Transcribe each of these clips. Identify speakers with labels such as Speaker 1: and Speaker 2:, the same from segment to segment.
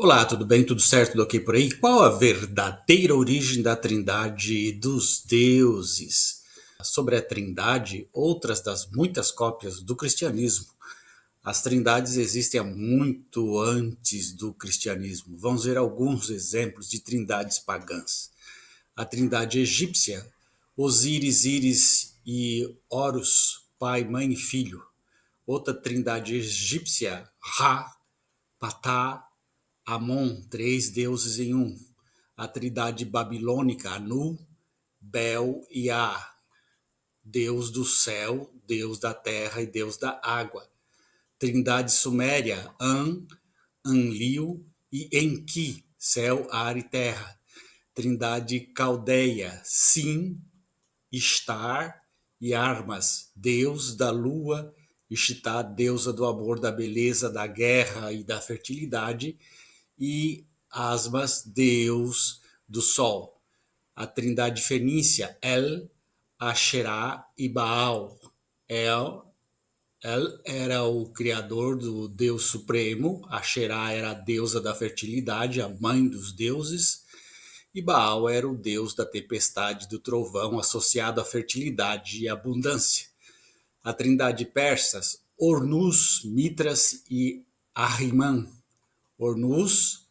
Speaker 1: Olá, tudo bem? Tudo certo? Tudo ok por aí? Qual a verdadeira origem da Trindade dos deuses? Sobre a Trindade, outras das muitas cópias do cristianismo. As trindades existem há muito antes do cristianismo. Vamos ver alguns exemplos de trindades pagãs. A trindade egípcia, Osíris, Íris e Horus, pai, mãe e filho. Outra trindade egípcia, Ra, Patá, Amon, três deuses em um. A trindade babilônica, Anu, Bel e A, Deus do céu, Deus da terra e Deus da água. Trindade suméria, Anliu e Enki, céu, ar e terra. Trindade caldeia, Sim, Ishtar e Armas, deus da lua, Ishtar, deusa do amor, da beleza, da guerra e da fertilidade, e Asmas, deus do sol. A trindade fenícia, El, Asherá e Baal. El era o criador do Deus Supremo, Asherá era a deusa da fertilidade, a mãe dos deuses, e Baal era o deus da tempestade do trovão, associado à fertilidade e abundância. A trindade persas, Ornus, Mitras e Ahriman. Ornus,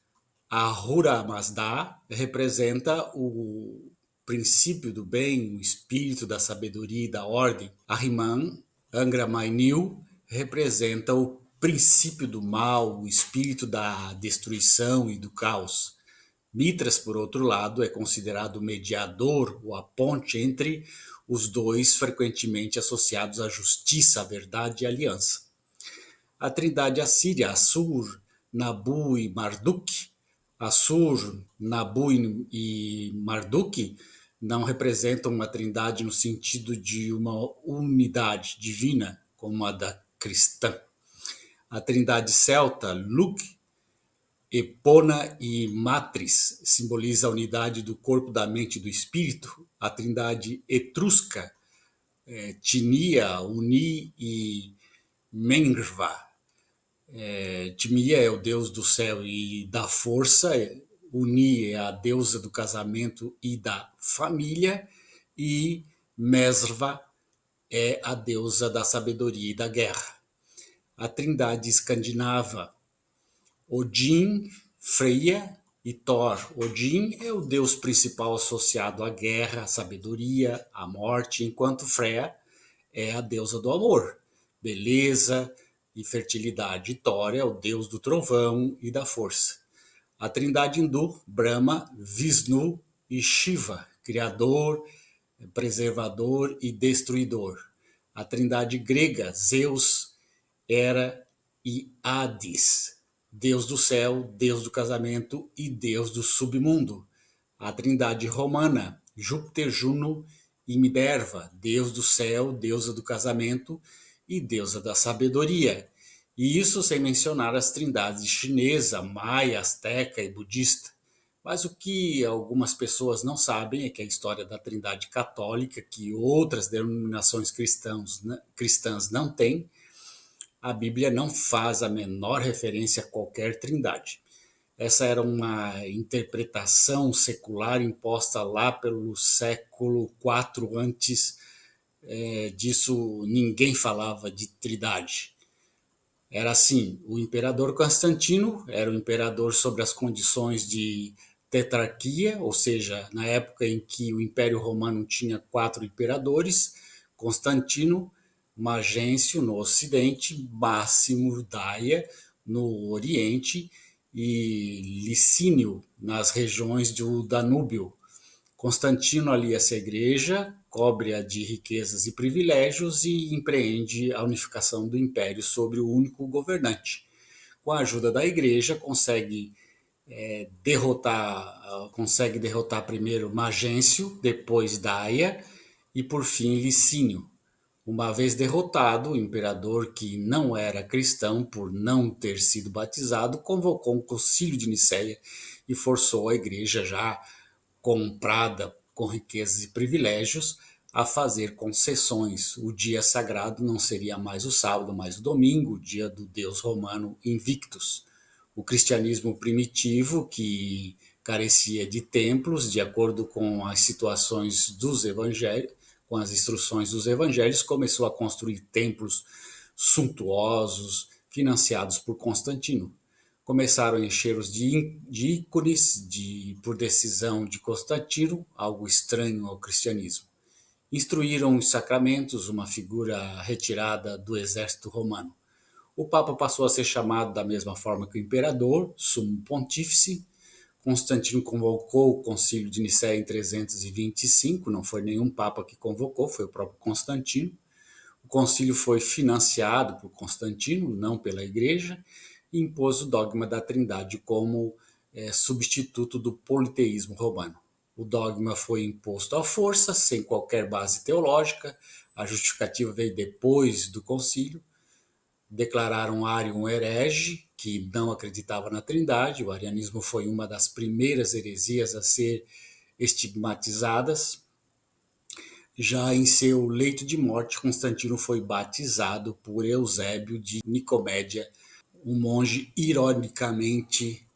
Speaker 1: Ahura Mazda, representa o princípio do bem, o espírito da sabedoria e da ordem. Ahriman, Angra Mainyu, representa o princípio do mal, o espírito da destruição e do caos. Mitras, por outro lado, é considerado o mediador ou a ponte entre os dois, frequentemente associados à justiça, à verdade e à aliança. A trindade assíria, Assur, Nabu e Marduk. Assur, Nabu e Marduk não representam uma trindade no sentido de uma unidade divina, como a da cristã. A trindade celta, Luk, Epona e Matris, simboliza a unidade do corpo, da mente e do espírito. A trindade etrusca, Tinia, Uni e Menrva. Timia é o deus do céu e da força, Uni é a deusa do casamento e da família, e Mesrva é a deusa da sabedoria e da guerra. A trindade escandinava, Odin, Freya e Thor. Odin é o deus principal associado à guerra, à sabedoria, à morte, enquanto Freya é a deusa do amor, beleza e fertilidade. E Thor é o deus do trovão e da força. A trindade hindu, Brahma, Vishnu e Shiva, criador, preservador e destruidor. A trindade grega, Zeus, Hera e Hades, deus do céu, deus do casamento e deus do submundo. A trindade romana, Júpiter, Juno e Minerva, deus do céu, deusa do casamento e deusa da sabedoria. E isso sem mencionar as trindades chinesa, maia, asteca e budista. Mas o que algumas pessoas não sabem é que a história da Trindade católica, que outras denominações cristãs não têm, a Bíblia não faz a menor referência a qualquer trindade. Essa era uma interpretação secular imposta lá pelo século IV antes disso, ninguém falava de trindade. Era assim, o imperador Constantino era o imperador sobre as condições de tetrarquia, ou seja, na época em que o Império Romano tinha quatro imperadores, Constantino, Magêncio no Ocidente, Máximo Daia no Oriente e Licínio nas regiões do Danúbio. Constantino alia-se à igreja, cobre-a de riquezas e privilégios e empreende a unificação do império sobre o único governante. Com a ajuda da igreja, consegue derrotar primeiro Magêncio, depois Daia e por fim Licínio. Uma vez derrotado, o imperador, que não era cristão por não ter sido batizado, convocou um concílio de Nicéia e forçou a igreja, já comprada com riquezas e privilégios, a fazer concessões. O dia sagrado não seria mais o sábado, mas o domingo, o dia do deus romano Invictus. o cristianismo primitivo, que carecia de templos, de acordo com as situações dos evangelhos, com as instruções dos evangelhos, começou a construir templos suntuosos, financiados por Constantino. Começaram a encher-os de ícones, por decisão de Constantino, algo estranho ao cristianismo. Instruíram os sacramentos, uma figura retirada do exército romano. O Papa passou a ser chamado da mesma forma que o imperador, Sumo Pontífice. Constantino convocou o Concílio de Nicéia em 325, não foi nenhum Papa que convocou, foi o próprio Constantino. O concílio foi financiado por Constantino, não pela Igreja, e impôs o dogma da Trindade como substituto do politeísmo romano. O dogma foi imposto à força, sem qualquer base teológica, a justificativa veio depois do concílio. Declararam Ário um herege, que não acreditava na Trindade. O arianismo foi uma das primeiras heresias a ser estigmatizadas. Já em seu leito de morte, Constantino foi batizado por Eusébio de Nicomédia, um monge ironicamente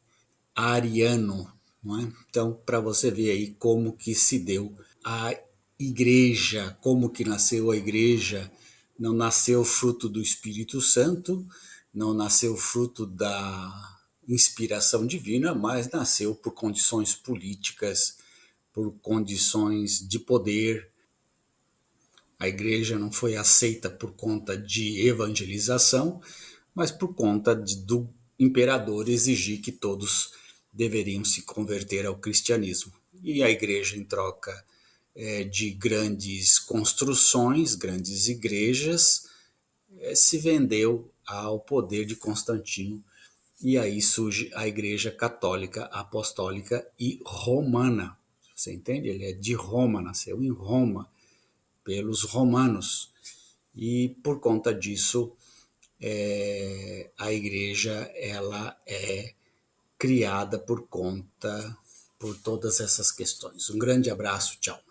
Speaker 1: ariano. Não é? Então, para você ver aí como que se deu a igreja, como que nasceu a igreja, não nasceu fruto do Espírito Santo, não nasceu fruto da inspiração divina, mas nasceu por condições políticas, por condições de poder. A igreja não foi aceita por conta de evangelização, mas por conta do imperador exigir que todos deveriam se converter ao cristianismo. E a igreja, em troca de grandes construções, grandes igrejas, se vendeu ao poder de Constantino. E aí surge a Igreja Católica, Apostólica e Romana. Você entende? Ele é de Roma, nasceu em Roma, pelos romanos. E por conta disso, a igreja ela é criada por todas essas questões. Um grande abraço, tchau.